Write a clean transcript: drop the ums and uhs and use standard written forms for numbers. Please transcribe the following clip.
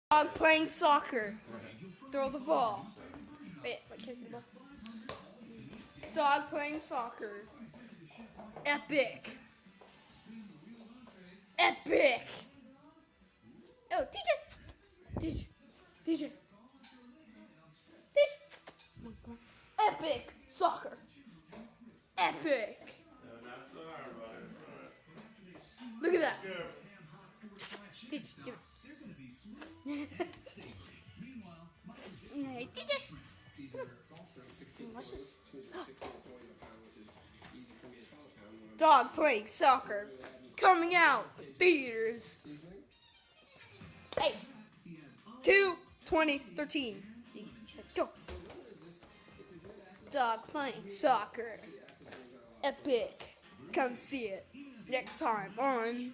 Dog playing soccer. Throw the ball. Wait, like kissing the ball. Dog playing soccer. Epic. Epic. Oh, DJ. Epic soccer. Epic. Look at that. DJ, give it. Hey, DJ. What's this? Dog playing soccer. Coming out. Theaters. 8/2/2013. Go. Dog playing soccer. Epic. Come see it next time on